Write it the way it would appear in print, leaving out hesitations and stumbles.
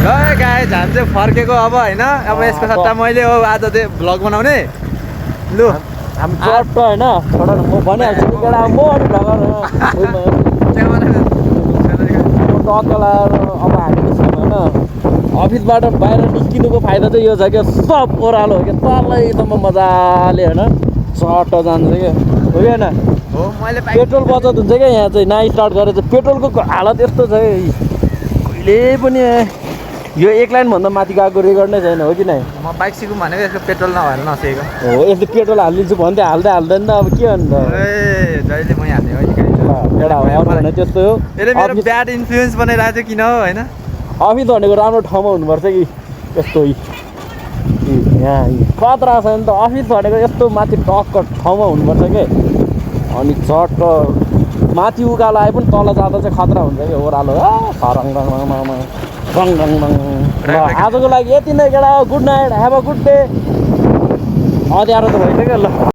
guys हामी चाहिँ फर्केको अब होइन अब यसको सट्टा मैले हो आज चाहिँ भ्लग बनाउने लु हामी चट्ट होइन छोडा न म भनिहाल्छु नि केटा म अनि टक्कला अब हामी निस्क्यौँ होइन अफिसबाट बाहिर निस्किनुको फाइदा चाहिँ यो छ क्या सब ओह्रालो हो क्या तलैसम्म मजाले होइन चट्ट जान्छ क्या हो कि होइन हो मैले पेट्रोल बचत हुन्छ क्या यहाँ चाहिँ नयाँ स्टार्ट गरेर चाहिँ पेट्रोलको हालत यस्तो छ कहिले पनि यो एक लाइनभन्दा माथि गएको रेकर्ड नै छैन हो कि नै म बाइक सिकौँ भनेको यसको पेट्रोल नभएर नसिकेको हो यस्तो पेट्रोल हालिदिन्छु भन्दै हाल्दै हाल्दैन त अब के अन्त ए जहिले मै हाल्ने हो केटा हो अरू भने त्यस्तो हो यसले मेरो ब्याड इन्फ्लुएन्स बनाइरहेको थियो किन हो होइन अफिस भनेको राम्रो ठाउँमा हुनुपर्छ कि यस्तो यहाँ खतरा छ नि त अफिस भनेको यस्तो माथि टक्क ठाउँमा हुनुपर्छ कि अनि चट्ट माथि उकालो आए पनि तल जाँदा चाहिँ खतरा हुन्छ कि ओह्रालो सरङ रङ आजको लागि यति नै केटा good night have a good day अँध्यारो त भइसक्यो ल